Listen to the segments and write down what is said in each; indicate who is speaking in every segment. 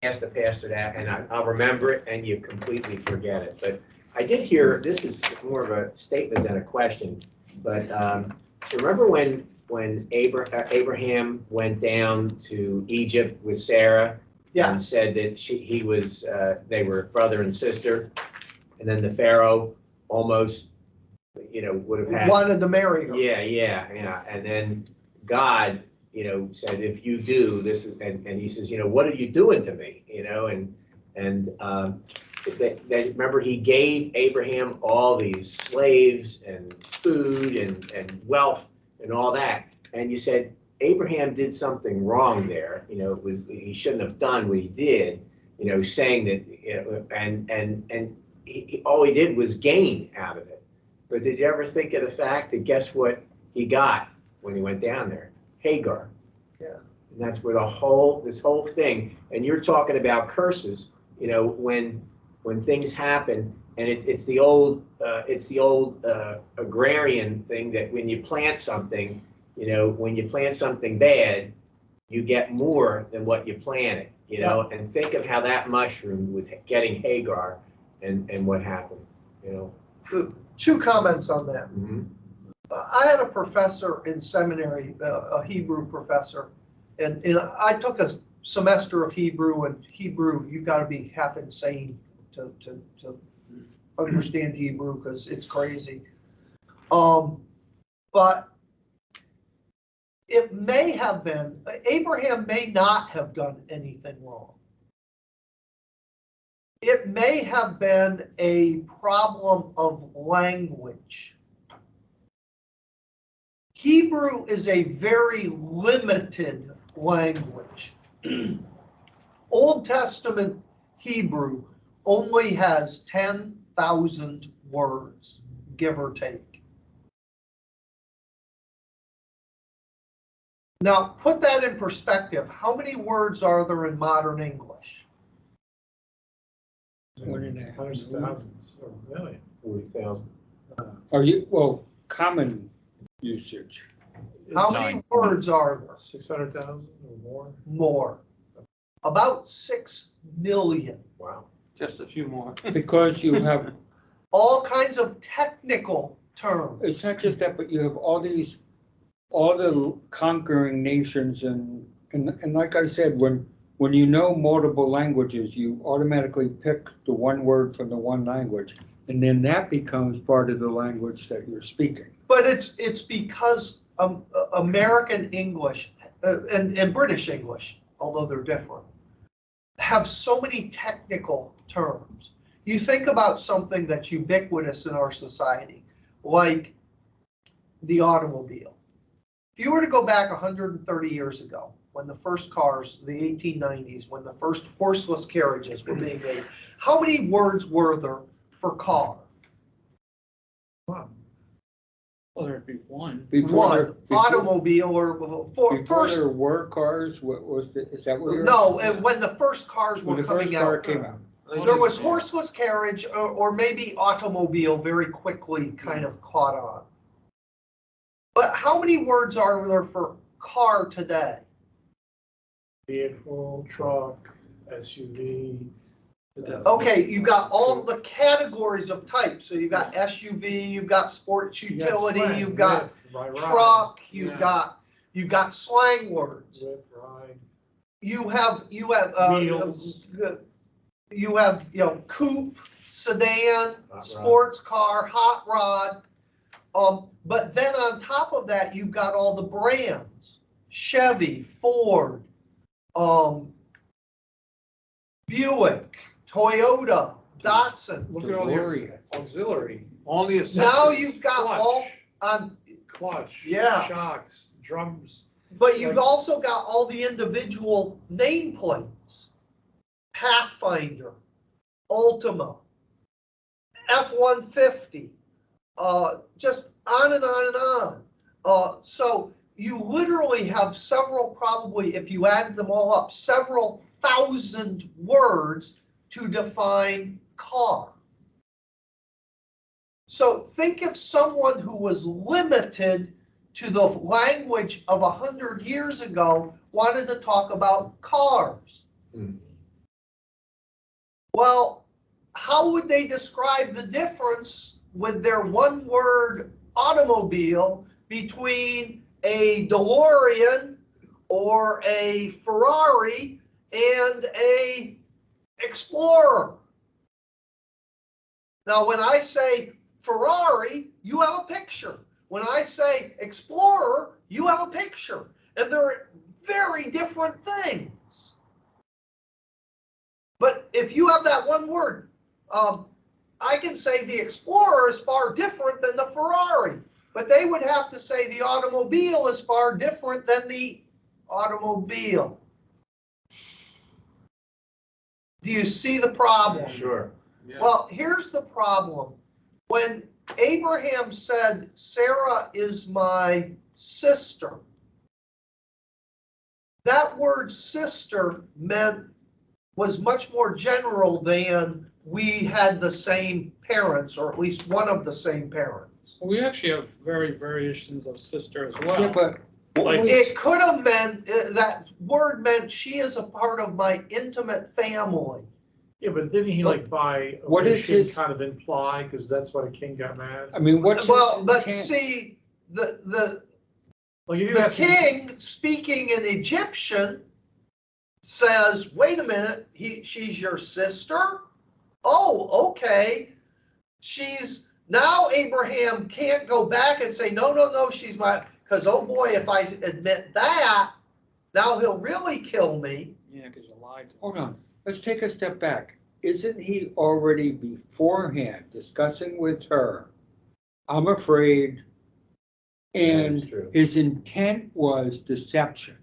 Speaker 1: ask the pastor that, and I'll remember it, and you completely forget it. But I did hear, this is more of a statement than a question, but remember when Abraham went down to Egypt with Sarah? Yeah. And said that he was, they were brother and sister, and then the Pharaoh almost, would have had. Wanted to marry her. Yeah. And then God, said, if you do this, and he says, what are you doing to me? They remember he gave Abraham all these slaves and food and wealth and all that. And you said, Abraham did something wrong there. He shouldn't have done what he did, saying that, and all he did was gain out of it. But did you ever think of the fact that guess what he got when he went down there? Hagar. Yeah. And that's where this whole thing, and you're talking about curses, when things happen, and it's the old agrarian thing that when you plant something, when you plant something bad, you get more than what you planted, and think of how that mushroomed with getting Hagar and what happened, Two comments on that. Mm-hmm. I had a professor in seminary, a Hebrew professor, and I took a semester of Hebrew, and Hebrew, you've got to be half insane to understand Hebrew because it's crazy. But it may have been, Abraham may not have done anything wrong. It may have been a problem of language. Hebrew is a very limited language. Old Testament Hebrew only has 10,000 words, give or take. Now, put that in perspective. How many words are there in modern English?
Speaker 2: 1.5
Speaker 3: hundreds of thousands or a million.
Speaker 1: 40,000.
Speaker 2: Common usage.
Speaker 3: How
Speaker 4: many
Speaker 3: words are there? 600,000 or more?
Speaker 5: More. About 6 million.
Speaker 1: Wow.
Speaker 4: Just a few more.
Speaker 2: Because you have
Speaker 5: all kinds of technical terms.
Speaker 2: It's not just that, but you have all the conquering nations, and like I said, when you know multiple languages, you automatically pick the one word from the one language, and then that becomes part of the language that you're speaking.
Speaker 5: But it's because American English and British English, although they're different, have so many technical terms. You think about something that's ubiquitous in our society, like the automobile. If you were to go back 130 years ago, when the first cars, the 1890s, when the first horseless carriages were being made, how many words were there for car?
Speaker 3: Wow.
Speaker 4: Well, there'd be one.
Speaker 5: One automobile, or
Speaker 2: before
Speaker 5: first
Speaker 2: there were cars. What was is that what you're?
Speaker 5: No, and when the first cars were coming out, there was horseless carriage, or maybe automobile very quickly kind of caught on. But how many words are there for car today?
Speaker 3: Vehicle, truck, SUV.
Speaker 5: Okay, you've got all the categories of types. So you've got SUV, you've got sports utility, you've got truck, you've got slang words.
Speaker 3: Whip, ride.
Speaker 5: You have
Speaker 3: wheels.
Speaker 5: You have coupe, sedan, sports car, hot rod. But then on top of that, you've got all the brands: Chevy, Ford, Buick, Toyota, Datsun.
Speaker 3: Look at all the auxiliary.
Speaker 4: All the
Speaker 5: now you've got
Speaker 3: clutch,
Speaker 5: all on
Speaker 3: clutch,
Speaker 5: yeah,
Speaker 3: shocks, drums.
Speaker 5: But you've also got all the individual nameplates: Pathfinder, Ultima, F-150, just on and on and on. So you literally have several, probably if you added them all up, several thousand words to define car. So think if someone who was limited to the language of 100 years ago wanted to talk about cars. Well, how would they describe the difference with their one-word automobile between a DeLorean or a Ferrari and a Explorer? Now, when I say Ferrari, you have a picture. When I say Explorer, you have a picture. And they're very different things. But if you have that one word, I can say the Explorer is far different than the Ferrari. But they would have to say the automobile is far different than the automobile. Do you see the problem?
Speaker 1: Sure.
Speaker 4: Yeah.
Speaker 5: Well, here's the problem. When Abraham said, Sarah is my sister, that word sister was much more general than we had the same parents, or at least one of the same parents.
Speaker 4: We actually have variations of sister as well.
Speaker 2: Yeah, but what
Speaker 4: Like-
Speaker 2: was-
Speaker 5: It could have meant, that word meant she is a part of my intimate family.
Speaker 3: Yeah, but didn't he like by
Speaker 2: What is
Speaker 3: omission
Speaker 2: his-
Speaker 3: kind of imply, because that's why the king got mad?
Speaker 2: I mean, what's his
Speaker 5: Well, but
Speaker 2: intent?
Speaker 5: see, the
Speaker 3: Like if you
Speaker 5: The
Speaker 3: ask me,
Speaker 5: king, speaking in Egyptian, says, wait a minute, she's your sister? Oh, okay. Now Abraham can't go back and say, no, she's my, because oh boy, if I admit that, now he'll really kill me.
Speaker 4: Yeah, because you lied to
Speaker 2: Hold
Speaker 4: him.
Speaker 2: on, let's take a step back. Isn't he already beforehand discussing with her, I'm afraid,
Speaker 1: That is
Speaker 2: and
Speaker 1: true.
Speaker 2: his intent was deception?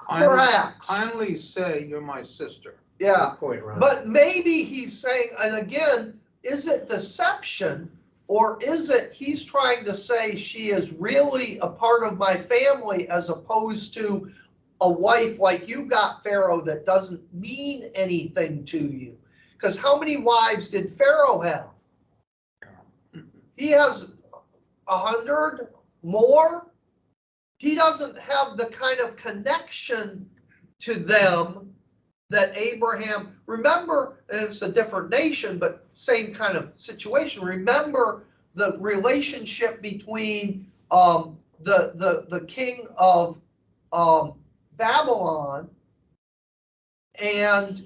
Speaker 5: Perhaps,
Speaker 6: Kindly say you're my sister.
Speaker 5: yeah.
Speaker 1: Good point, Ron.
Speaker 5: But maybe he's saying, and again, is it deception, or is it he's trying to say she is really a part of my family as opposed to a wife like you got, Pharaoh, that doesn't mean anything to you? Because how many wives did Pharaoh have? He has 100 more. He doesn't have the kind of connection to them that Abraham, remember, and it's a different nation, but same kind of situation. Remember the relationship between the king of Babylon and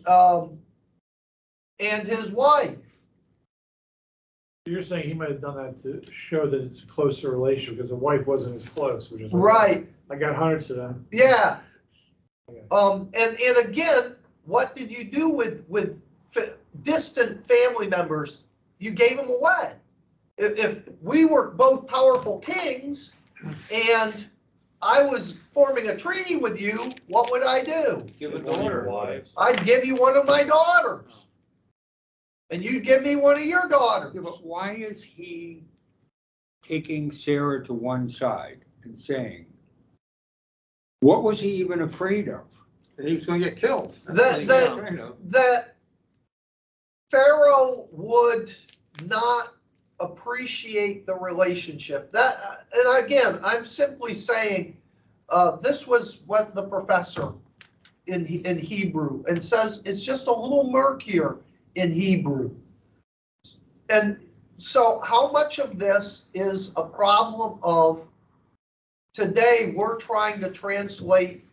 Speaker 5: his wife.
Speaker 3: you're saying he might have done that to show that it's a closer relation, because the wife wasn't as close, which is.
Speaker 5: Right,
Speaker 3: I got hundreds of them.
Speaker 5: yeah. And again, what did you do with distant family members? You gave them away. If we were both powerful kings and I was forming a treaty with you, what would I do?
Speaker 4: Give a
Speaker 1: One of your
Speaker 4: daughter.
Speaker 1: wives.
Speaker 5: I'd give you one of my daughters. And you'd give me one of your daughters.
Speaker 2: Yeah, but why is he taking Sarah to one side and saying, what was he even afraid of?
Speaker 6: He was gonna get killed. That's
Speaker 5: That-
Speaker 6: what he
Speaker 5: that-
Speaker 6: was afraid of.
Speaker 5: That Pharaoh would not appreciate the relationship. That, and again, I'm simply saying, this was what the professor in Hebrew, and says it's just a little murkier in Hebrew. And so how much of this is a problem of today we're trying to translate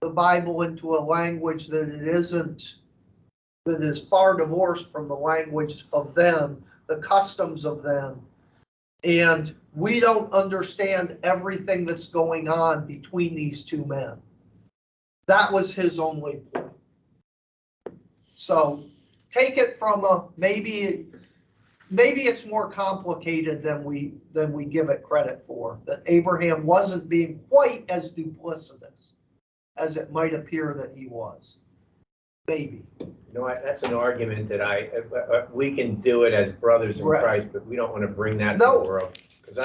Speaker 5: the Bible into a language that it isn't, that is far divorced from the language of them, the customs of them. And we don't understand everything that's going on between these two men. That was his only point. So take it from maybe it's more complicated than we give it credit for, that Abraham wasn't being quite as duplicitous as it might appear that he was. Maybe.
Speaker 1: You know what, that's an argument that we can do it as brothers in
Speaker 5: Right.
Speaker 1: Christ, but we don't want to bring that to
Speaker 5: No.
Speaker 1: the world. Because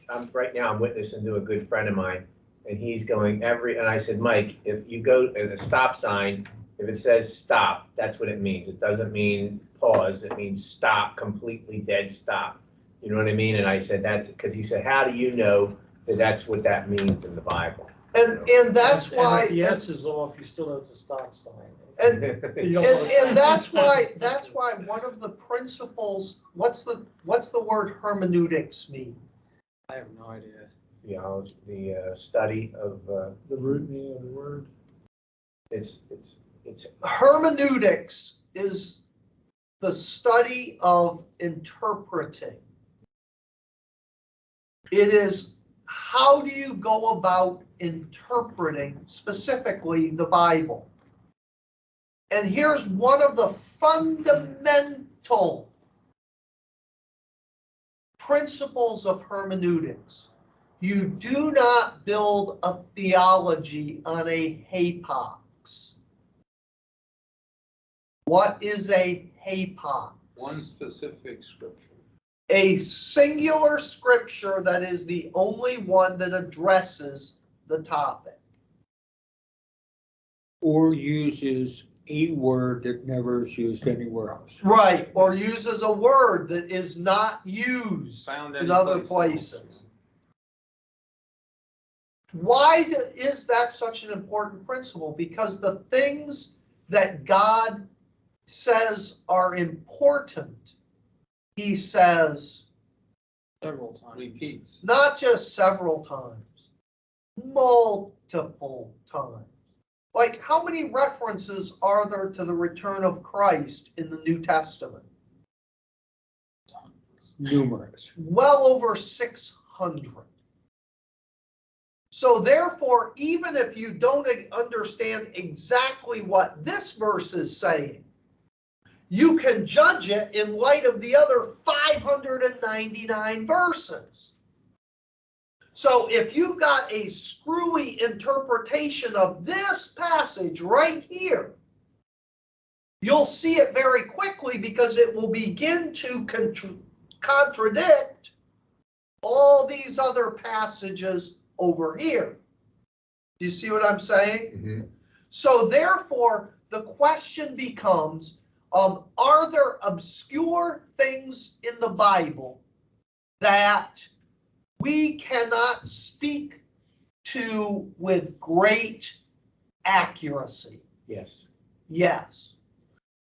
Speaker 1: I'm right now, I'm witnessing to a good friend of mine, and he's going and I said, Mike, if you go at a stop sign, if it says stop, that's what it means. It doesn't mean pause, it means stop, completely dead stop. You know what I mean? And I said, that's because he said, how do you know that that's what that means in the Bible?
Speaker 5: And that's
Speaker 3: And
Speaker 5: why,
Speaker 3: if the S is off, you still know it's a stop sign.
Speaker 5: and,
Speaker 3: You don't wanna-
Speaker 5: and that's why one of the principles, what's the word hermeneutics mean?
Speaker 4: I have no idea.
Speaker 1: Theology, the study of,
Speaker 3: The root meaning of the word.
Speaker 1: it's,
Speaker 5: Hermeneutics is the study of interpreting. It is, how do you go about interpreting specifically the Bible? And here's one of the fundamental principles of hermeneutics. You do not build a theology on a hapax. What is a hapax?
Speaker 6: One specific scripture.
Speaker 5: A singular scripture that is the only one that addresses the topic.
Speaker 2: Or uses a word that never is used anywhere else.
Speaker 5: Right, or uses a word that is not used
Speaker 6: Found
Speaker 5: in other
Speaker 6: anyplace else.
Speaker 5: places. Why is that such an important principle? Because the things that God says are important, he says
Speaker 4: Several times.
Speaker 6: Repeats.
Speaker 5: not just several times, multiple times. Like, how many references are there to the return of Christ in the New Testament?
Speaker 2: Numerous.
Speaker 5: Well over 600. So therefore, even if you don't understand exactly what this verse is saying, you can judge it in light of the other 599 verses. So if you've got a screwy interpretation of this passage right here, you'll see it very quickly because it will begin to contradict all these other passages over here. Do you see what I'm saying? So therefore, the question becomes, are there obscure things in the Bible that we cannot speak to with great accuracy?
Speaker 1: yes.
Speaker 5: Yes.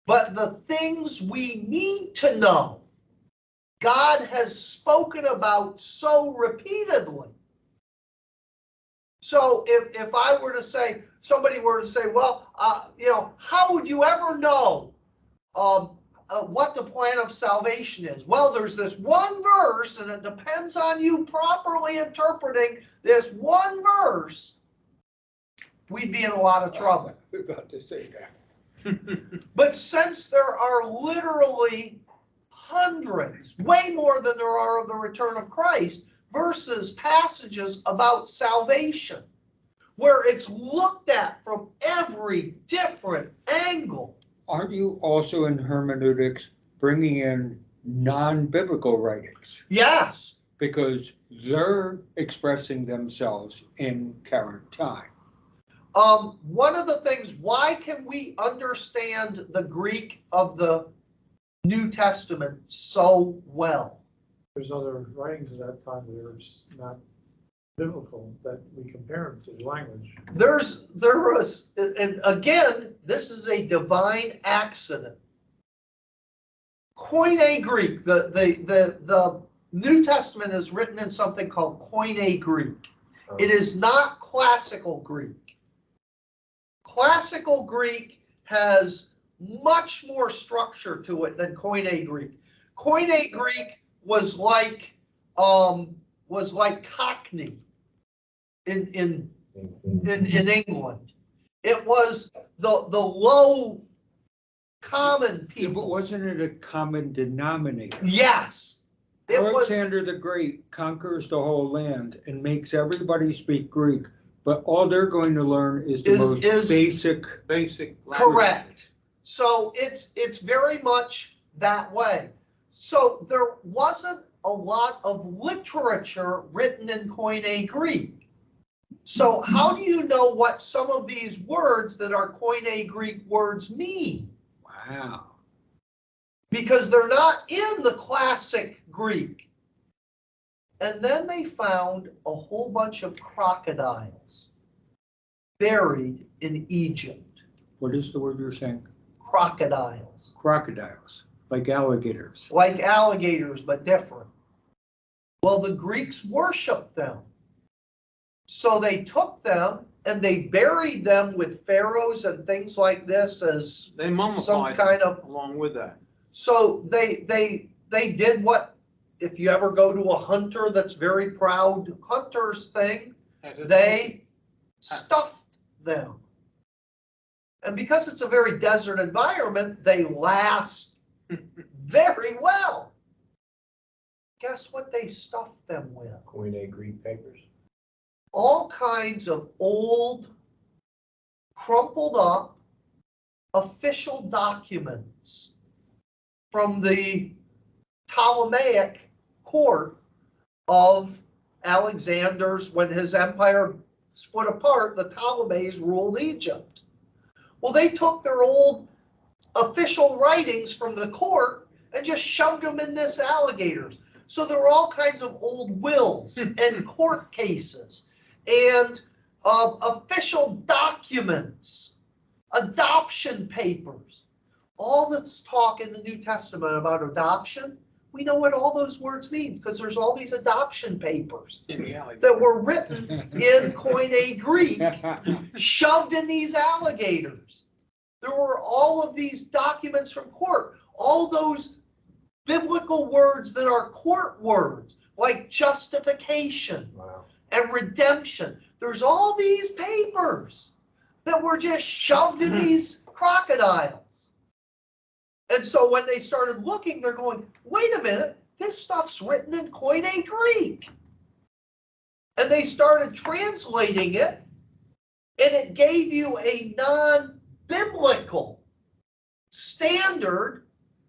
Speaker 5: But the things we need to know, God has spoken about so repeatedly. So if I were to say, somebody were to say, well, how would you ever know what the plan of salvation is? Well, there's this one verse, and it depends on you properly interpreting this one verse. We'd be in a lot of trouble.
Speaker 2: I was about to say that.
Speaker 5: But since there are literally hundreds, way more than there are of the return of Christ, verses, passages about salvation, where it's looked at from every different angle.
Speaker 2: Aren't you also in hermeneutics bringing in non-biblical writings?
Speaker 5: Yes.
Speaker 2: Because they're expressing themselves in current time.
Speaker 5: One of the things, why can we understand the Greek of the New Testament so well?
Speaker 3: There's other writings at that time that are just not biblical that we compare them to the language.
Speaker 5: There was, and again, this is a divine accident. Koine Greek, the New Testament is written in something called Koine Greek. It is not classical Greek. Classical Greek has much more structure to it than Koine Greek. Koine Greek was like Cockney in England. It was the low common
Speaker 2: Yeah, but
Speaker 5: people.
Speaker 2: wasn't it a common denominator?
Speaker 5: Yes. It was.
Speaker 2: Alexander the Great conquers the whole land and makes everybody speak Greek, but all they're going to learn is the most basic.
Speaker 6: Basic language.
Speaker 5: Correct. So it's very much that way. So there wasn't a lot of literature written in Koine Greek. So how do you know what some of these words that are Koine Greek words mean?
Speaker 2: Wow.
Speaker 5: Because they're not in the classic Greek. And then they found a whole bunch of crocodiles buried in Egypt.
Speaker 2: What is the word you're saying?
Speaker 5: Crocodiles.
Speaker 2: Crocodiles, like alligators.
Speaker 5: Like alligators, but different. Well, the Greeks worshiped them. So they took them and they buried them with pharaohs and things like this as
Speaker 6: They
Speaker 5: some
Speaker 6: mummified
Speaker 5: kind
Speaker 6: them
Speaker 5: of.
Speaker 6: along with that.
Speaker 5: So they did what, if you ever go to a hunter that's very proud hunter's thing, they stuffed them. And because it's a very desert environment, they last very well. Guess what they stuffed them with?
Speaker 1: Koine Greek papers.
Speaker 5: All kinds of old, crumpled up official documents from the Ptolemaic court of Alexander's, when his empire split apart, the Ptolemies ruled Egypt. Well, they took their old official writings from the court and just shoved them in this alligators. So there were all kinds of old wills and court cases and official documents, adoption papers. All that's talk in the New Testament about adoption, we know what all those words mean because there's all these adoption papers
Speaker 6: In the alley.
Speaker 5: that were written in Koine Greek, shoved in these alligators. There were all of these documents from court, all those biblical words that are court words, like justification
Speaker 1: Wow.
Speaker 5: and redemption. There's all these papers that were just shoved in these crocodiles. And so when they started looking, they're going, wait a minute, this stuff's written in Koine Greek. And they started translating it, and it gave you a non-biblical standard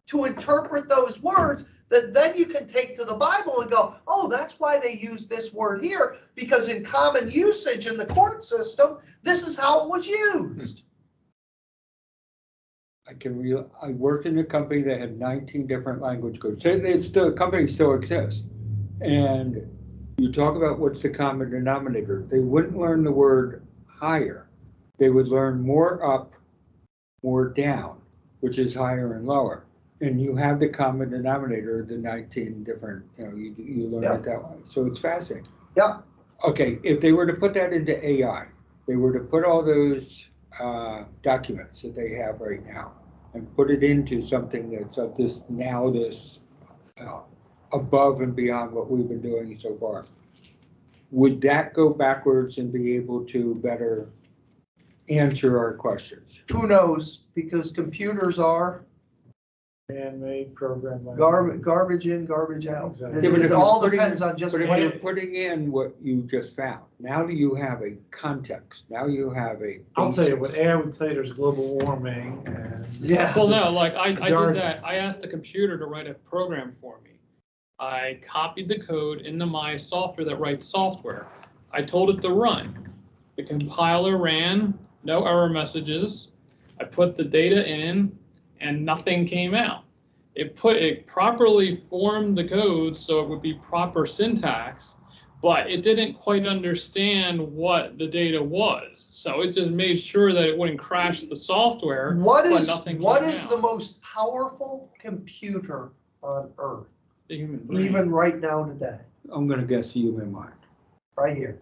Speaker 5: to interpret those words that then you can take to the Bible and go, oh, that's why they use this word here, because in common usage in the court system, this is how it was used.
Speaker 2: I worked in a company that had 19 different language codes. The company still exists. And you talk about what's the common denominator. They wouldn't learn the word higher. They would learn more up, more down, which is higher and lower. And you have the common denominator, the 19 different, you learn it that way. So it's fascinating.
Speaker 5: Yeah.
Speaker 2: Okay, if they were to put that into AI, they were to put all those documents that they have right now and put it into something that's of this above and beyond what we've been doing so far. Would that go backwards and be able to better answer our questions?
Speaker 5: Who knows? Because computers are
Speaker 3: Man-made program language.
Speaker 5: garbage in, garbage out.
Speaker 3: Exactly.
Speaker 2: Yeah, but if
Speaker 5: It
Speaker 2: you're
Speaker 5: all
Speaker 2: putting-
Speaker 5: depends on just
Speaker 2: But if
Speaker 5: what
Speaker 2: you're putting in what you just found, now you have a context. Now you have a
Speaker 3: I'll tell you,
Speaker 2: basis.
Speaker 3: what AI would tell you, there's global warming and.
Speaker 5: Yeah.
Speaker 4: Well, no, like I
Speaker 3: Darn.
Speaker 4: did that. I asked the computer to write a program for me. I copied the code into my software that writes software. I told it to run. The compiler ran, no error messages. I put the data in and nothing came out. It properly formed the code so it would be proper syntax, but it didn't quite understand what the data was. So it just made sure that it wouldn't crash the software.
Speaker 5: What
Speaker 4: but
Speaker 5: is
Speaker 4: nothing
Speaker 5: what
Speaker 4: came
Speaker 5: is
Speaker 4: out.
Speaker 5: the most powerful computer on Earth,
Speaker 4: The human brain.
Speaker 5: even right now today,
Speaker 2: I'm gonna guess the human mind.
Speaker 5: right here,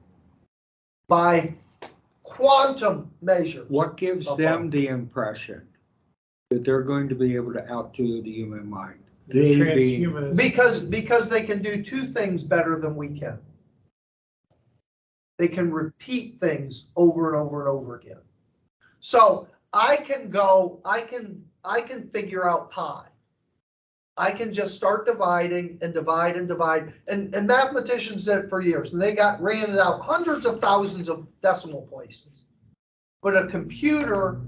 Speaker 5: by quantum measures?
Speaker 2: What gives them the impression that they're going to be able to outdo the human mind? They being,
Speaker 3: Transhumanism.
Speaker 5: Because they can do two things better than we can. They can repeat things over and over and over again. So I can figure out pi. I can just start dividing and divide and divide. And mathematicians did it for years, and they ran it out hundreds of thousands of decimal places. But a computer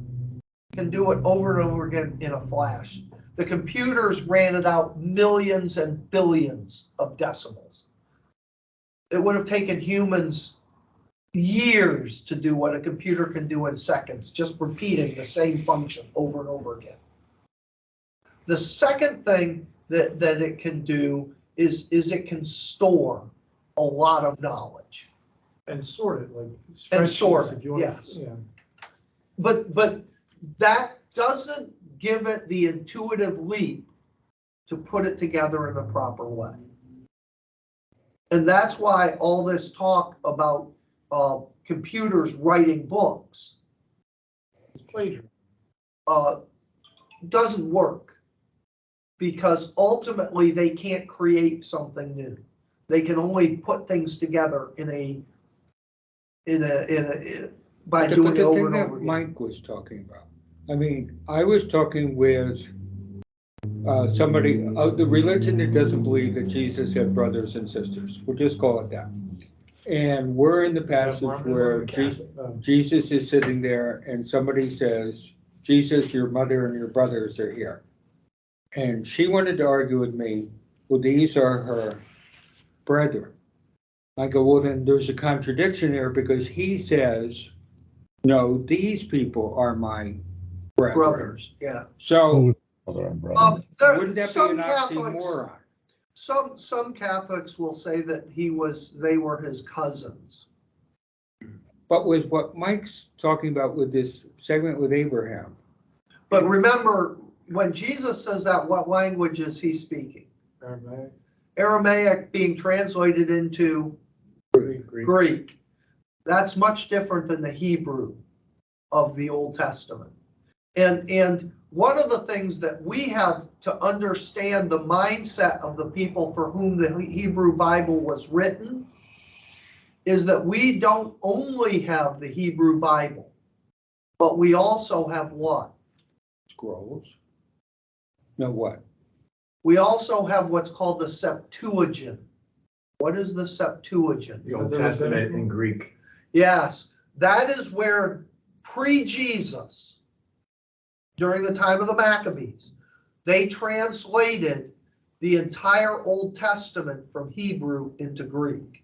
Speaker 5: can do it over and over again in a flash. The computers ran it out millions and billions of decimals. It would have taken humans years to do what a computer can do in seconds, just repeating the same function over and over again. The second thing that it can do is it can store a lot of knowledge.
Speaker 3: And sort it, like.
Speaker 5: And sort
Speaker 3: spreadsheets,
Speaker 5: it,
Speaker 3: if you want.
Speaker 5: yes.
Speaker 3: Yeah.
Speaker 5: But that doesn't give it the intuitive leap to put it together in a proper way. And that's why all this talk about computers writing books
Speaker 3: It's plagiarism.
Speaker 5: doesn't work, because ultimately they can't create something new. They can only put things together by doing it over and over again.
Speaker 2: Mike was talking about. I mean, I was talking with somebody, the religion that doesn't believe that Jesus had brothers and sisters. We'll just call it that. And we're in the
Speaker 3: Is that
Speaker 2: passage
Speaker 3: Mormon
Speaker 2: where
Speaker 3: or Catholic?
Speaker 2: Jesus is sitting there and somebody says, Jesus, your mother and your brothers are here. And she wanted to argue with me, well, these are her brethren. I go, well, then there's a contradiction there, because he says, no, these people are my brethren.
Speaker 5: Brothers, yeah.
Speaker 2: So
Speaker 5: There-
Speaker 2: wouldn't that be
Speaker 5: some
Speaker 2: an
Speaker 5: Catholics,
Speaker 2: oxymoron?
Speaker 5: some Catholics will say that they were his cousins.
Speaker 2: But with what Mike's talking about with this segment with Abraham,
Speaker 5: But remember, when Jesus says that, what language is he speaking?
Speaker 3: Aramaic,
Speaker 5: Aramaic being translated into Greek. That's much different than the Hebrew of the Old Testament. And one of the things that we have to understand the mindset of the people for whom the Hebrew Bible was written is that we don't only have the Hebrew Bible, but we also have what?
Speaker 2: scrolls. No, what?
Speaker 5: We also have what's called the Septuagint. What is the Septuagint?
Speaker 1: The Old Testament in Greek.
Speaker 5: Yes, that is where pre-Jesus, during the time of the Maccabees, they translated the entire Old Testament from Hebrew into Greek.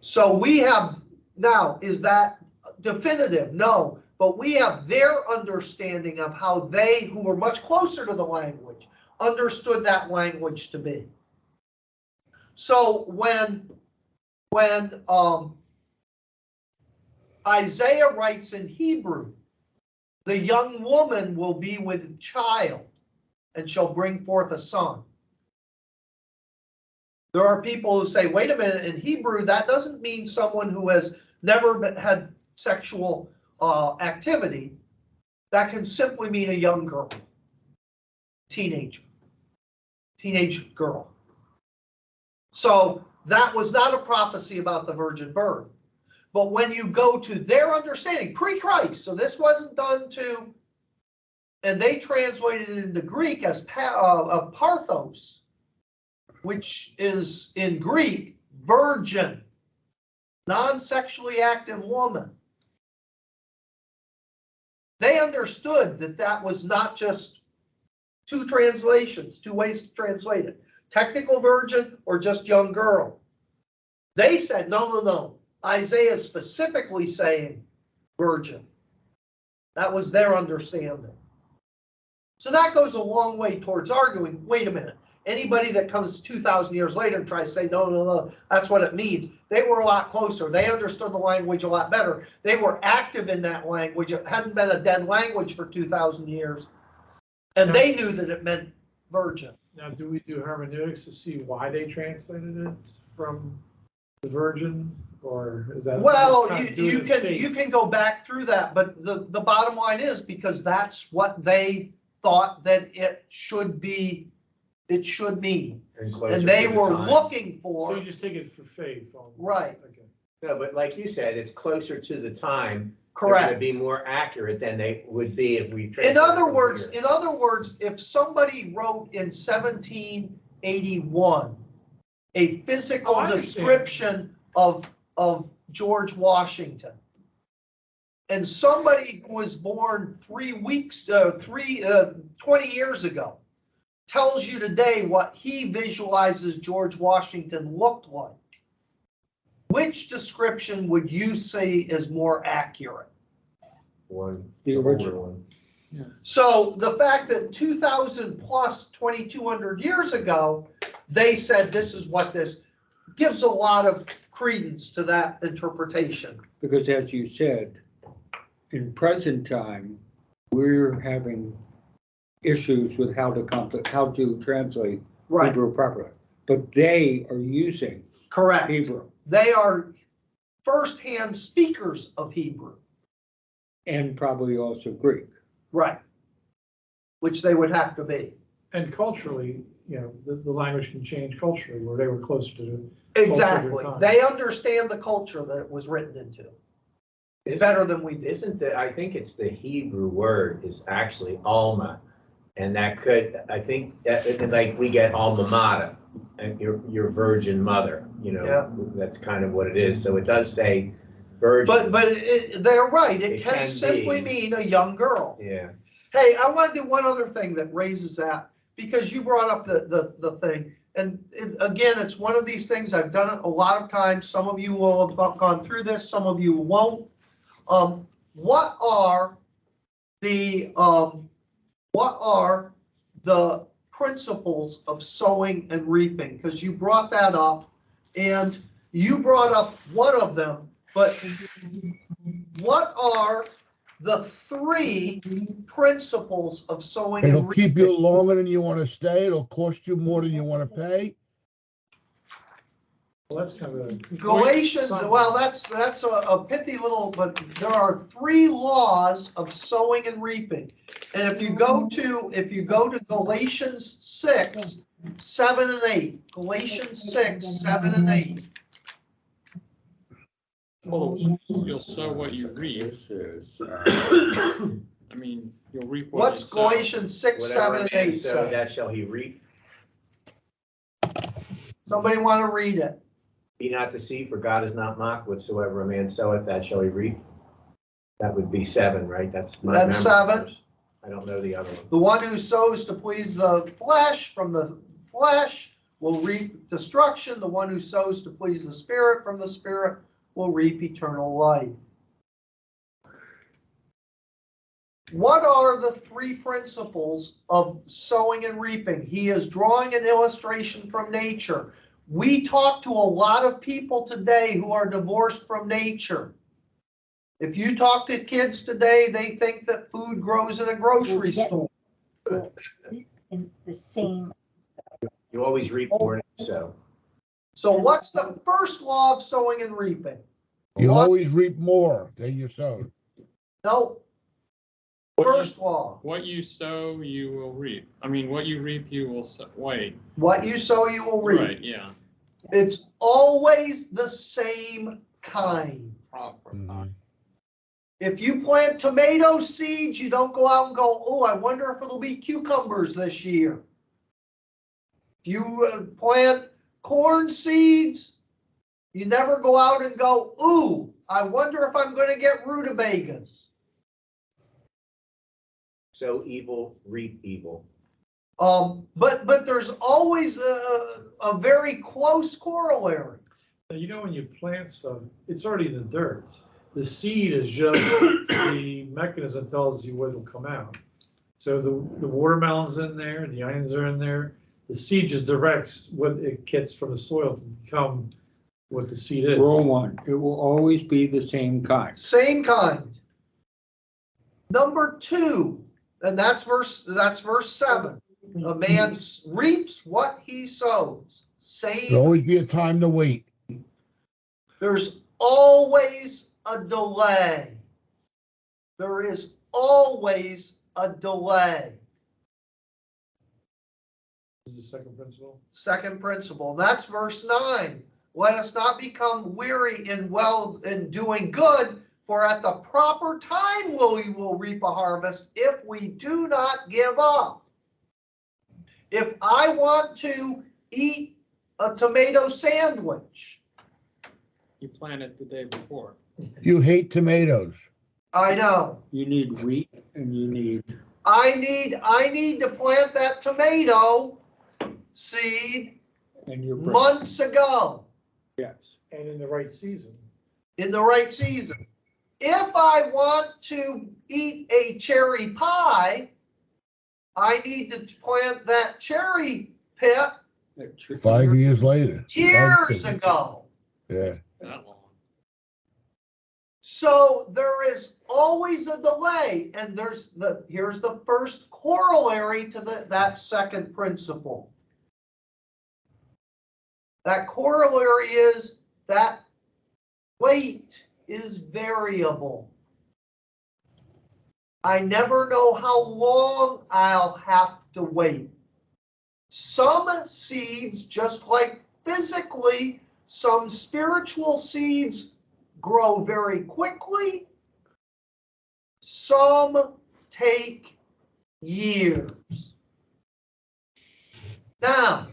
Speaker 5: So we have, now, is that definitive? No, but we have their understanding of how they, who were much closer to the language, understood that language to be. So when Isaiah writes in Hebrew, the young woman will be with child and shall bring forth a son. There are people who say, wait a minute, in Hebrew, that doesn't mean someone who has never had sexual activity. That can simply mean a young girl, teenage girl. So that was not a prophecy about the virgin birth. But when you go to their understanding, pre-Christ, so this wasn't done to, and they translated it into Greek as parthos, which is in Greek, virgin, non-sexually active woman. They understood that that was not just two translations, two ways to translate it. Technical virgin or just young girl. They said, no. Isaiah is specifically saying virgin. That was their understanding. So that goes a long way towards arguing, wait a minute, anybody that comes 2,000 years later and tries to say, no, that's what it means. They were a lot closer. They understood the language a lot better. They were active in that language. It hadn't been a dead language for 2,000 years. And they knew that it meant virgin.
Speaker 3: now do we do hermeneutics to see why they translated it from the virgin, or is that?
Speaker 5: Well,
Speaker 3: just
Speaker 5: you
Speaker 3: continuity of
Speaker 5: can go back through that, but the bottom line is because that's what they thought that it should be, it should mean. And they were looking
Speaker 3: faith?
Speaker 5: for.
Speaker 3: So you just take it for faith.
Speaker 5: Right.
Speaker 3: Okay.
Speaker 1: No, but like you said, it's closer to the time. They're
Speaker 5: Correct.
Speaker 1: gonna be more accurate than they would be if we.
Speaker 5: In
Speaker 1: translated
Speaker 5: other
Speaker 1: from
Speaker 5: words,
Speaker 1: here.
Speaker 5: if somebody wrote in 1781 a physical
Speaker 3: Oh, I understand.
Speaker 5: description of George Washington, and somebody who was born 20 years ago tells you today what he visualizes George Washington looked like, which description would you say is more accurate?
Speaker 2: The original
Speaker 1: one.
Speaker 5: So the fact that 2,000 plus 2,200 years ago, they said this is what this gives a lot of credence to that interpretation.
Speaker 2: Because as you said, in present time, we're having issues with how to translate
Speaker 5: Right,
Speaker 2: Hebrew properly. But they are using
Speaker 5: correct.
Speaker 2: Hebrew
Speaker 5: They are firsthand speakers of Hebrew.
Speaker 2: and probably also Greek.
Speaker 5: Right. Which they would have to be.
Speaker 3: And culturally, the language can change culturally, where they were closer to the.
Speaker 5: Exactly.
Speaker 3: time.
Speaker 5: They understand the culture that it was written into better than we do.
Speaker 1: I think it's the Hebrew word is actually Alma. And that could, I think, like we get alma mater, and your virgin mother,
Speaker 5: Yeah.
Speaker 1: that's kind of what it is. So it does say virgin.
Speaker 5: But they're right. It
Speaker 1: It
Speaker 5: can
Speaker 1: can
Speaker 5: simply
Speaker 1: be.
Speaker 5: mean a young girl.
Speaker 1: Yeah.
Speaker 5: Hey, I want to do one other thing that raises that, because you brought up the thing. And again, it's one of these things I've done it a lot of times. Some of you will have gone through this, some of you won't. What are the principles of sowing and reaping? Because you brought that up, and you brought up one of them, but what are the 3 principles of sowing
Speaker 7: It'll
Speaker 5: and reaping?
Speaker 7: keep you longer than you want to stay. It'll cost you more than you want to pay.
Speaker 3: Well, that's kind of a.
Speaker 5: Galatians, well, that's a pithy little, but there are 3 laws of sowing and reaping. And if you go to Galatians 6, 7 and 8, Galatians 6, 7 and 8.
Speaker 4: Well, you'll sow what you reap.
Speaker 2: This is,
Speaker 4: I mean, you'll reap what you
Speaker 5: What's
Speaker 4: sow.
Speaker 5: Galatians 6, 7
Speaker 1: Whatever
Speaker 5: and
Speaker 1: man
Speaker 5: 8
Speaker 1: sow,
Speaker 5: say?
Speaker 1: that shall he reap.
Speaker 5: Somebody want to read it?
Speaker 1: Be not deceived, for God is not mocked. Whatsoever a man soweth, that shall he reap. That would be 7, right? That's my
Speaker 5: That's
Speaker 1: memory
Speaker 5: 7.
Speaker 1: verse. I don't know the other one.
Speaker 5: The one who sows to please the flesh from the flesh will reap destruction. The one who sows to please the Spirit from the Spirit will reap eternal life. What are the 3 principles of sowing and reaping? He is drawing an illustration from nature. We talk to a lot of people today who are divorced from nature. If you talk to kids today, they think that food grows in a grocery store.
Speaker 8: In the same.
Speaker 1: You always reap more than you sow.
Speaker 5: So what's the first law of sowing and reaping?
Speaker 7: You always reap more than you sowed.
Speaker 5: No. First law.
Speaker 4: What you sow, you will reap. I mean, what you reap, you will sow. Wait.
Speaker 5: What you sow, you will reap.
Speaker 4: Right, yeah.
Speaker 5: It's always the same kind.
Speaker 4: Proper.
Speaker 5: If you plant tomato seeds, you don't go out and go, oh, I wonder if it'll be cucumbers this year. If you plant corn seeds, you never go out and go, ooh, I wonder if I'm going to get rutabagas.
Speaker 1: Sow evil, reap evil.
Speaker 5: But there's always a very close corollary.
Speaker 3: When you plant stuff, it's already in the dirt. The seed is just the mechanism that tells you what will come out. So the watermelon's in there, the onions are in there. The seed just directs what it gets from the soil to become what the seed is.
Speaker 2: Rule 1, it will always be the same kind.
Speaker 5: Same kind. Number 2, and that's verse 7. A man reaps what he sows.
Speaker 7: There'll
Speaker 5: Same.
Speaker 7: always be a time to wait.
Speaker 5: There's always a delay. There is always a delay.
Speaker 3: This is the second principle.
Speaker 5: Second principle. That's verse 9. Let us not become weary in doing good, for at the proper time we will reap a harvest if we do not give up. If I want to eat a tomato sandwich,
Speaker 4: You planted the day before.
Speaker 7: You hate tomatoes.
Speaker 5: I know.
Speaker 2: You need wheat and you need.
Speaker 5: I need to plant that tomato seed
Speaker 2: And you're.
Speaker 5: months ago
Speaker 2: Yes.
Speaker 3: And in the right season.
Speaker 5: in the right season. If I want to eat a cherry pie, I need to plant that cherry pit
Speaker 7: 5 years later.
Speaker 5: years ago.
Speaker 7: Yeah.
Speaker 4: That long.
Speaker 5: So there is always a delay, and here's the first corollary to that second principle. That corollary is that wait is variable. I never know how long I'll have to wait. Some seeds, just like physically, some spiritual seeds grow very quickly. Some take years. Now,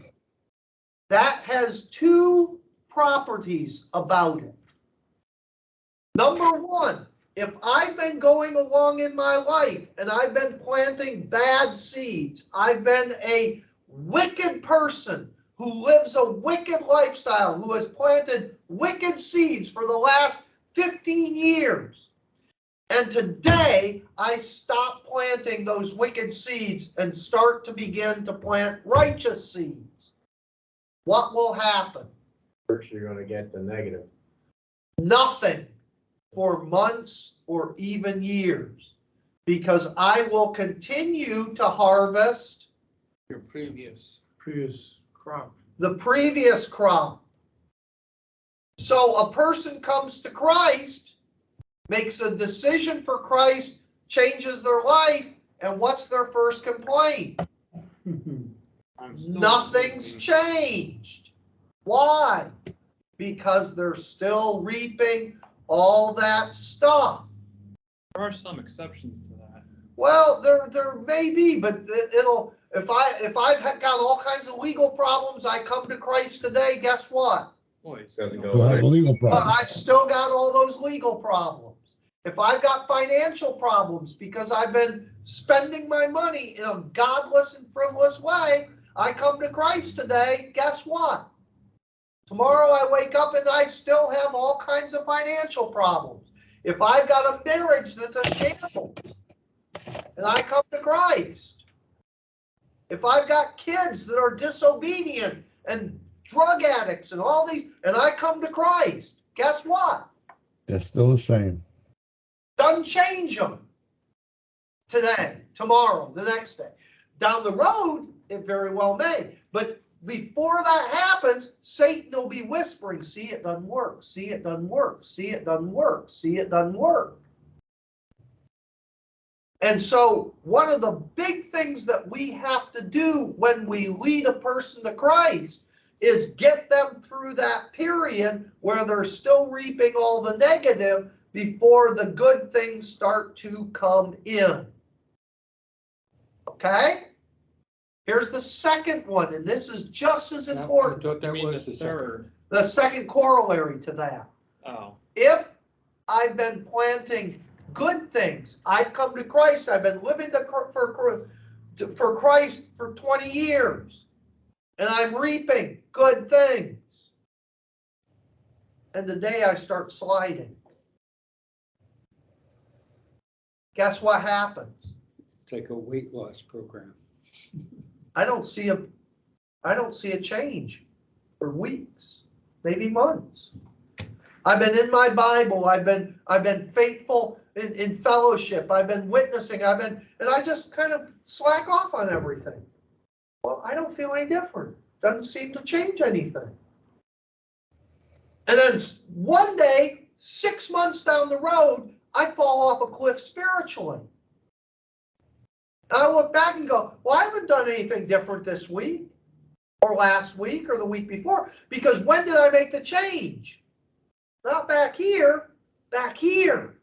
Speaker 5: that has two properties about it. Number one, if I've been going along in my life and I've been planting bad seeds, I've been a wicked person who lives a wicked lifestyle, who has planted wicked seeds for the last 15 years, and today I stop planting those wicked seeds and start to begin to plant righteous seeds, what will happen?
Speaker 1: First, you're going to get the negative.
Speaker 5: Nothing for months or even years, because I will continue to harvest
Speaker 6: Your previous.
Speaker 3: crop.
Speaker 5: the previous crop. So a person comes to Christ, makes a decision for Christ, changes their life, and what's their first complaint?
Speaker 6: I'm still
Speaker 5: Nothing's
Speaker 6: reaping.
Speaker 5: changed. Why? Because they're still reaping all that stuff.
Speaker 4: There are some exceptions to that.
Speaker 5: Well, there may be, but if I've got all kinds of legal problems, I come to Christ today, guess what?
Speaker 4: Boy,
Speaker 1: Doesn't go
Speaker 7: You'll have a legal
Speaker 5: Well,
Speaker 7: problem.
Speaker 5: I've still got all those legal problems. If I've got financial problems because I've been spending my money in a godless and frivolous way, I come to Christ today, guess what? Tomorrow I wake up and I still have all kinds of financial problems. If I've got a marriage that's a shambles and I come to Christ, if I've got kids that are disobedient and drug addicts and all these, and I come to Christ, guess what?
Speaker 7: They're still the same.
Speaker 5: Doesn't change them today, tomorrow, the next day. Down the road, it very well may. But before that happens, Satan will be whispering, see, it doesn't work, see, it doesn't work, see, it doesn't work, see, it doesn't work. And so one of the big things that we have to do when we lead a person to Christ is get them through that period where they're still reaping all the negative before the good things start to come in. Okay? Here's the second one, and this is just as
Speaker 2: I
Speaker 5: important.
Speaker 2: thought
Speaker 4: I
Speaker 2: that
Speaker 4: mean,
Speaker 2: was
Speaker 4: the
Speaker 2: the second.
Speaker 4: third.
Speaker 5: The second corollary to that.
Speaker 4: Oh,
Speaker 5: If I've been planting good things, I've come to Christ, I've been living for Christ for 20 years, and I'm reaping good things. And the day I start sliding, guess what happens?
Speaker 2: It's like a weight loss program.
Speaker 5: I don't see a change for weeks, maybe months. I've been in my Bible, I've been faithful in fellowship, I've been witnessing, and I just kind of slack off on everything. Well, I don't feel any different. Doesn't seem to change anything. And then one day, 6 months down the road, I fall off a cliff spiritually. And I look back and go, well, I haven't done anything different this week or last week or the week before, because when did I make the change? Not back here, back here.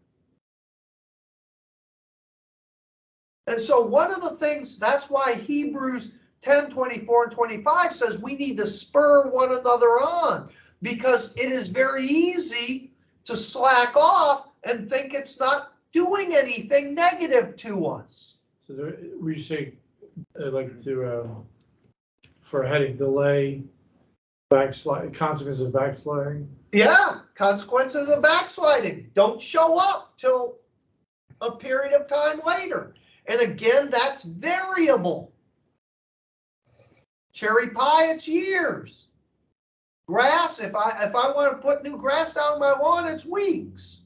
Speaker 5: And so one of the things, that's why Hebrews 10, 24 and 25 says we need to spur one another on, because it is very easy to slack off and think it's not doing anything negative to us.
Speaker 3: So there, we say, for a heading, delay, backslide, consequences of backsliding.
Speaker 5: Yeah, consequences of backsliding. Don't show up till a period of time later. And again, that's variable. Cherry pie, it's years. Grass, if I want to put new grass down my lawn, it's weeks.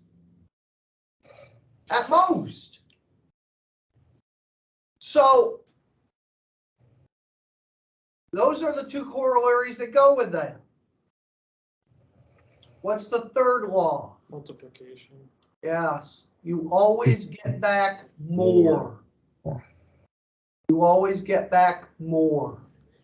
Speaker 5: At most. So those are the two corollaries that go with that. What's the third law?
Speaker 4: Multiplication.
Speaker 5: Yes, you always get back more. You always get back more.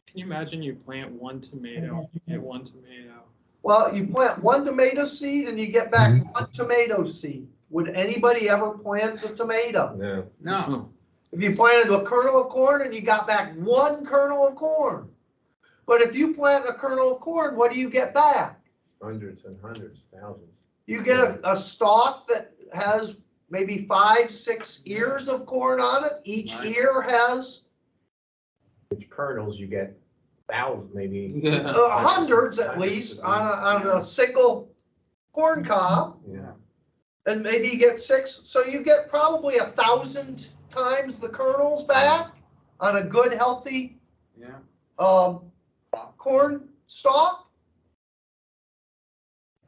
Speaker 4: Can you imagine you plant one tomato, you get one tomato?
Speaker 5: Well, you plant one tomato seed and you get back one tomato seed. Would anybody ever plant a tomato?
Speaker 1: No.
Speaker 6: No,
Speaker 5: If you planted a kernel of corn and you got back one kernel of corn. But if you plant a kernel of corn, what do you get back?
Speaker 1: Hundreds and hundreds, thousands.
Speaker 5: You get a stalk that has maybe 5, 6 ears of corn on it. Each
Speaker 6: Right.
Speaker 5: ear has
Speaker 1: Which kernels you get thousands, maybe.
Speaker 6: Yeah.
Speaker 5: hundreds at least on a single corn cob.
Speaker 1: Yeah.
Speaker 5: And maybe you get 6, so you get probably 1,000 times the kernels back on a good, healthy
Speaker 6: yeah.
Speaker 5: corn stalk.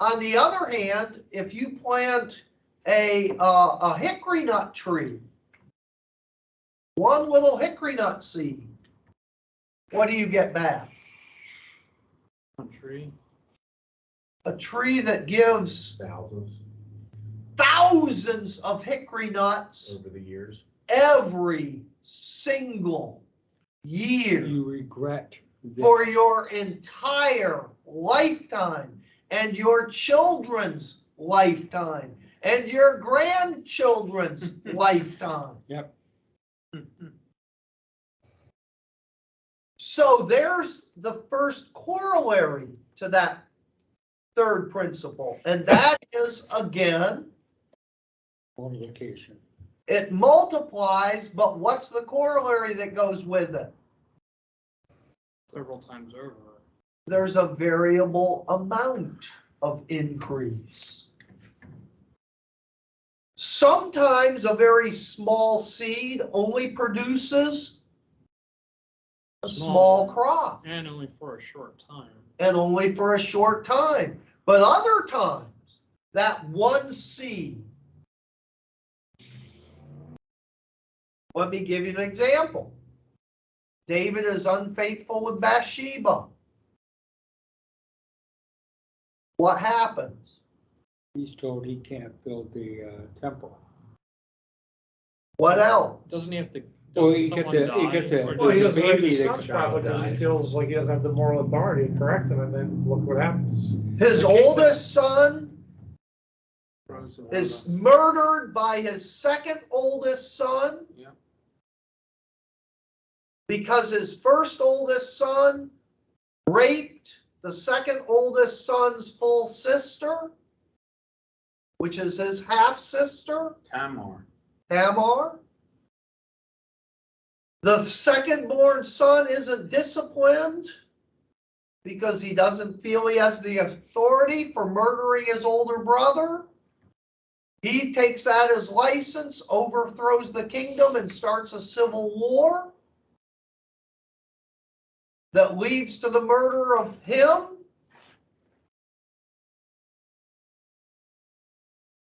Speaker 5: On the other hand, if you plant a hickory nut tree, one little hickory nut seed, what do you get back?
Speaker 4: Tree.
Speaker 5: A tree that gives
Speaker 1: Thousands
Speaker 5: thousands of hickory nuts
Speaker 1: over the years.
Speaker 5: every single year
Speaker 2: You regret that.
Speaker 5: for your entire lifetime and your children's lifetime and your grandchildren's lifetime.
Speaker 2: Yep.
Speaker 5: So there's the first corollary to that third principle, and that is, again,
Speaker 2: Multiplication.
Speaker 5: it multiplies, but what's the corollary that goes with it?
Speaker 4: Several times over.
Speaker 5: There's a variable amount of increase. Sometimes a very small seed only produces a small crop,
Speaker 4: And only for a short time.
Speaker 5: and only for a short time. But other times, that one seed. Let me give you an example. David is unfaithful with Bathsheba. What happens?
Speaker 2: He's told he can't build the temple.
Speaker 5: What else?
Speaker 4: Doesn't he have to?
Speaker 2: Well,
Speaker 4: doesn't
Speaker 2: you get
Speaker 4: someone
Speaker 2: to- you
Speaker 4: die,
Speaker 2: get to-
Speaker 4: or
Speaker 3: Well, he
Speaker 2: There's a
Speaker 3: doesn't like
Speaker 2: baby
Speaker 3: his
Speaker 2: that
Speaker 3: son's
Speaker 2: could
Speaker 3: problem because he
Speaker 1: die.
Speaker 3: feels like he doesn't have the moral authority to correct him, and then look what happens.
Speaker 5: His oldest son
Speaker 6: Throws the
Speaker 5: is
Speaker 6: water.
Speaker 5: murdered by his second oldest son.
Speaker 6: Yeah.
Speaker 5: Because his first oldest son raped the second oldest son's full sister, which is his half sister,
Speaker 6: Tamar.
Speaker 5: Tamar. The second born son isn't disciplined because he doesn't feel he has the authority for murdering his older brother. He takes that as license, overthrows the kingdom, and starts a civil war that leads to the murder of him.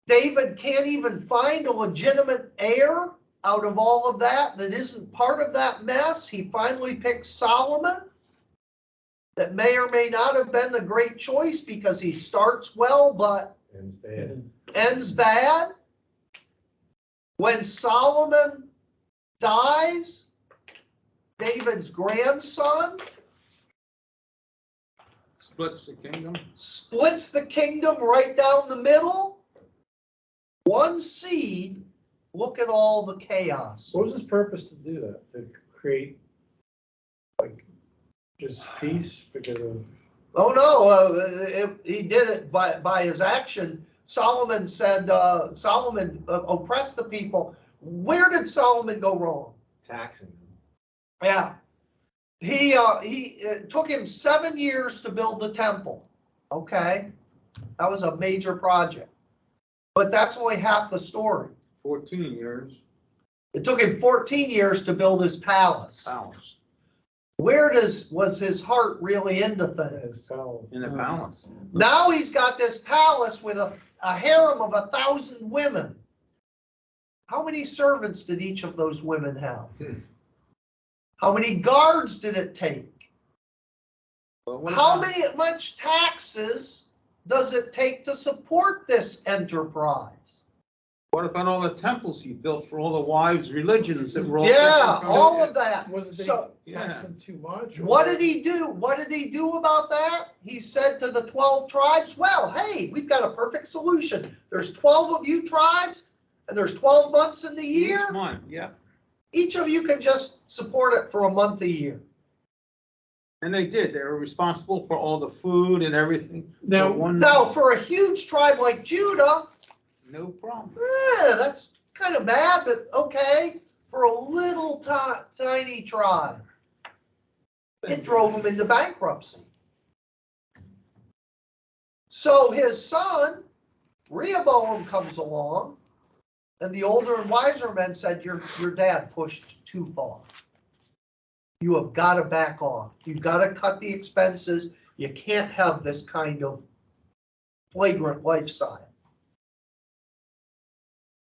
Speaker 5: David can't even find a legitimate heir out of all of that isn't part of that mess. He finally picks Solomon. That may or may not have been the great choice because he starts well but
Speaker 1: And bad.
Speaker 5: ends bad. When Solomon dies, David's grandson
Speaker 6: Splits the kingdom.
Speaker 5: splits the kingdom right down the middle. One seed, look at all the chaos.
Speaker 3: What was his purpose to do that? To create, like, just peace because of,
Speaker 5: Oh, no, he did it by his action. Solomon said, Solomon oppressed the people. Where did Solomon go wrong?
Speaker 1: Taxing them.
Speaker 5: Yeah. It took him 7 years to build the temple. Okay. That was a major project. But that's only half the story.
Speaker 6: 14 years.
Speaker 5: It took him 14 years to build his palace.
Speaker 6: Palace.
Speaker 5: was his heart really into things?
Speaker 6: In the palace.
Speaker 5: Now he's got this palace with a harem of 1,000 women. How many servants did each of those women have? How many guards did it take?
Speaker 6: Well, what
Speaker 5: How
Speaker 6: about-
Speaker 5: much taxes does it take to support this enterprise?
Speaker 6: What about all the temples he built for all the wives' religions that were all?
Speaker 5: Yeah,
Speaker 6: different from-
Speaker 5: all of that.
Speaker 3: Wasn't
Speaker 5: So
Speaker 3: they taxing too much?
Speaker 5: what did he do? What did he do about that? He said to the 12 tribes, well, hey, we've got a perfect solution. There's 12 of you tribes, and there's 12 months in the
Speaker 6: Each
Speaker 5: year.
Speaker 6: month, yeah.
Speaker 5: Each of you can just support it for a month a year.
Speaker 6: And they did. They were responsible for all the food and everything.
Speaker 3: Now-
Speaker 6: For one
Speaker 5: Now,
Speaker 6: month.
Speaker 5: for a huge tribe like Judah,
Speaker 6: No problem.
Speaker 5: that's kind of bad, but okay. For a little tiny tribe, it drove him into bankruptcy. So his son, Rehoboam, comes along, and the older and wiser men said, your dad pushed too far. You have got to back off. You've got to cut the expenses. You can't have this kind of flagrant lifestyle.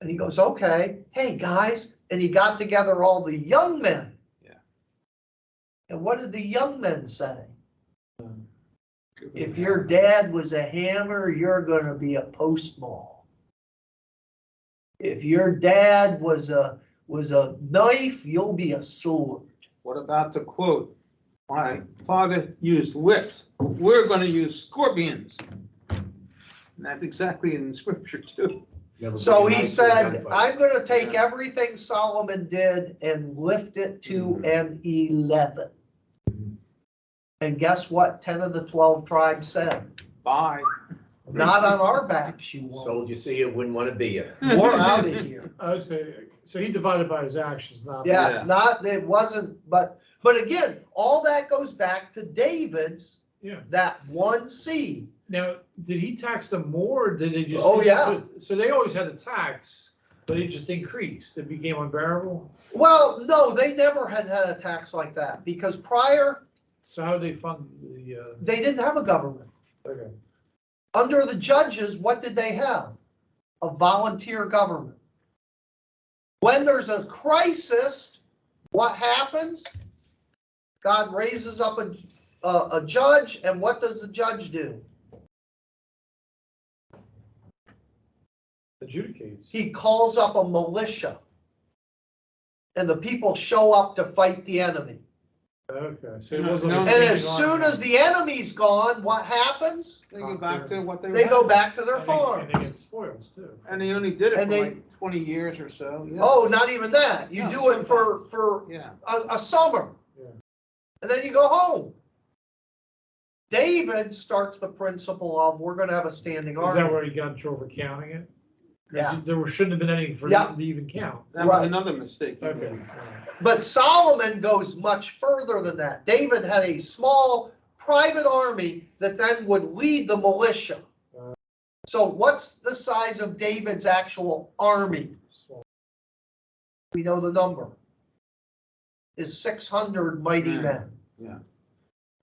Speaker 5: And he goes, okay, hey guys, and he got together all the young men.
Speaker 6: Yeah.
Speaker 5: And what did the young men say? If your dad was a hammer, you're gonna be a postmaul. If your dad was a knife, you'll be a sword.
Speaker 6: What about the quote? My father used whips. We're going to use scorpions. And that's exactly in scripture too.
Speaker 1: Never
Speaker 5: So
Speaker 1: bring a
Speaker 5: he
Speaker 1: knife to a
Speaker 5: said,
Speaker 1: gunfight.
Speaker 5: I'm gonna take
Speaker 6: Yeah.
Speaker 5: everything Solomon did and lift it to an 11. And guess what 10 of the 12 tribes said?
Speaker 6: Bye.
Speaker 5: Not on our backs, you won't.
Speaker 1: Sold you see you wouldn't want to be you.
Speaker 5: We're out of here.
Speaker 3: I would say, so he divided by his actions, not.
Speaker 5: Yeah, it wasn't, but again, all that goes back to David's,
Speaker 3: Yeah.
Speaker 5: that one seed.
Speaker 3: Now, did he tax them more, or did they just?
Speaker 5: Oh, yeah.
Speaker 3: So they always had a tax, but it just increased, it became unbearable?
Speaker 5: Well, no, they never had a tax like that, because prior,
Speaker 3: So how did they fund the,
Speaker 5: they didn't have a government.
Speaker 3: okay.
Speaker 5: Under the judges, what did they have? A volunteer government. When there's a crisis, what happens? God raises up a judge, and what does the judge do?
Speaker 3: Adjudicates.
Speaker 5: He calls up a militia. And the people show up to fight the enemy.
Speaker 3: Okay, so it
Speaker 6: No,
Speaker 3: wasn't.
Speaker 6: no.
Speaker 3: like a
Speaker 5: And
Speaker 3: standing
Speaker 5: as soon
Speaker 3: army.
Speaker 5: as the enemy's gone, what happens?
Speaker 6: They go back to what they were.
Speaker 5: They go
Speaker 6: having.
Speaker 5: back to their
Speaker 3: And
Speaker 5: farm.
Speaker 3: they get spoils too.
Speaker 6: And they only did it
Speaker 5: And
Speaker 6: for
Speaker 5: they-
Speaker 6: like 20 years or so. Yeah.
Speaker 5: Oh, not even that. You
Speaker 6: No,
Speaker 5: do it for
Speaker 6: Yeah.
Speaker 5: a summer.
Speaker 3: Yeah.
Speaker 5: And then you go home. David starts the principle of, we're gonna have a standing
Speaker 3: Is that
Speaker 5: army.
Speaker 3: where he got in trouble for counting it? 'Cause
Speaker 5: Yeah.
Speaker 3: There shouldn't have been any for
Speaker 5: Yeah.
Speaker 3: them to even count.
Speaker 6: That was
Speaker 5: Right.
Speaker 6: another mistake. he
Speaker 3: Okay.
Speaker 6: made.
Speaker 5: But Solomon goes much further than that. David had a small private army that then would lead the militia. So what's the size of David's actual army?
Speaker 3: So,
Speaker 5: We know the number. Is 600 mighty
Speaker 6: Yeah.
Speaker 5: men.
Speaker 6: Yeah.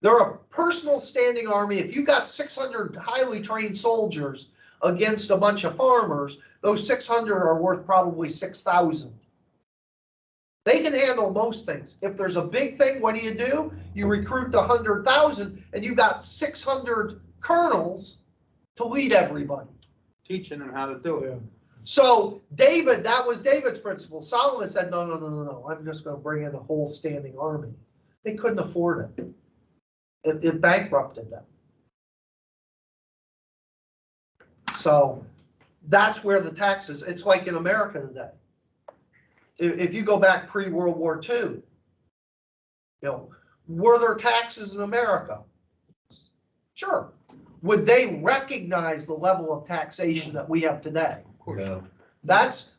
Speaker 5: They're a personal standing army. If you got 600 highly trained soldiers against a bunch of farmers, those 600 are worth probably 6,000. They can handle most things. If there's a big thing, what do? You recruit 100,000 and you got 600 colonels to lead everybody.
Speaker 6: Teaching them how to do it.
Speaker 3: yeah.
Speaker 5: So David, that was David's principle. Solomon said, no. I'm just going to bring in a whole standing army. They couldn't afford it. It bankrupted them. So that's where the taxes, it's like in America today. If you go back pre-World War II, were there taxes in America? Sure. Would they recognize the level of taxation that we have today?
Speaker 6: Of course.
Speaker 1: No.
Speaker 5: That's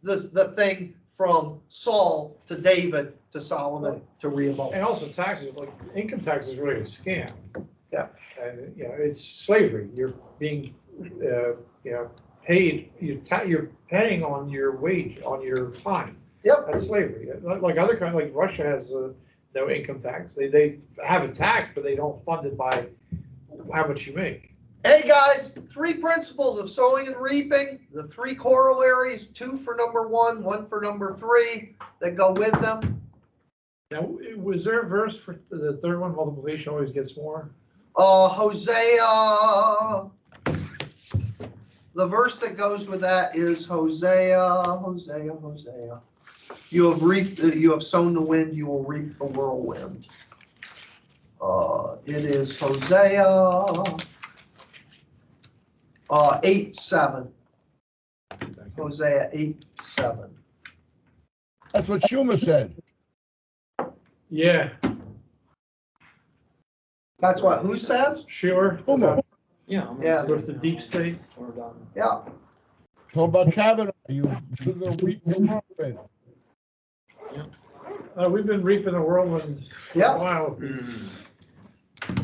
Speaker 5: the thing from Saul to David to Solomon to Rehoboam.
Speaker 3: And also taxes, like income tax is really a scam.
Speaker 5: Yeah.
Speaker 3: And, it's slavery. You're being, paid, you're paying on your wage, on your time.
Speaker 5: Yep.
Speaker 3: That's slavery. Like other countries, like Russia has no income tax. They have a tax, but they don't fund it by how much you make.
Speaker 5: Hey, guys, 3 principles of sowing and reaping, the 3 corollaries, 2 for number 1, 1 for number 3 that go with them.
Speaker 3: Now, was there a verse for the third one, multiplication always gets more?
Speaker 5: Hosea. The verse that goes with that is Hosea. You have sown the wind, you will reap the whirlwind. It is Hosea 8:7. Hosea 8:7.
Speaker 7: That's what Schumer said.
Speaker 3: Yeah,
Speaker 5: That's what, who says?
Speaker 3: sure.
Speaker 7: Schumer.
Speaker 4: Yeah. I'm
Speaker 5: Yeah.
Speaker 4: gonna
Speaker 3: With the deep state.
Speaker 4: We're done.
Speaker 5: Yeah.
Speaker 7: Talk about Kavanaugh, you're gonna reap the whirlwind.
Speaker 3: We've been reaping a whirlwind for
Speaker 5: Yeah.
Speaker 3: a while with these.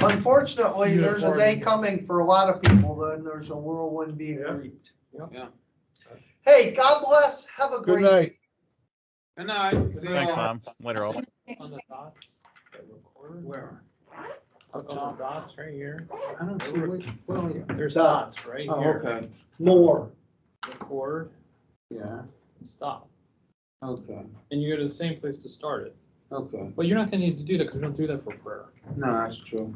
Speaker 5: Unfortunately, there's a day
Speaker 3: Uniform.
Speaker 5: coming for a lot of people, then there's a whirlwind being
Speaker 3: Yeah.
Speaker 5: reaped.
Speaker 6: Yeah.
Speaker 5: Hey, God bless, have a
Speaker 7: Good
Speaker 5: great.
Speaker 7: night.
Speaker 6: And I.
Speaker 9: Thanks, Tom. Later, all.
Speaker 4: On the dots, that record.
Speaker 6: Where?
Speaker 4: On the dots right here.
Speaker 6: I don't see where are you?
Speaker 4: There's
Speaker 5: Dots.
Speaker 4: dots right
Speaker 6: Oh,
Speaker 4: here.
Speaker 6: okay,
Speaker 5: More.
Speaker 4: Record,
Speaker 6: yeah,
Speaker 4: stop.
Speaker 6: okay,
Speaker 4: And you go to the same place to start it.
Speaker 6: okay.
Speaker 4: But you're not gonna need to do that because we don't do that for prayer.
Speaker 6: No, that's true.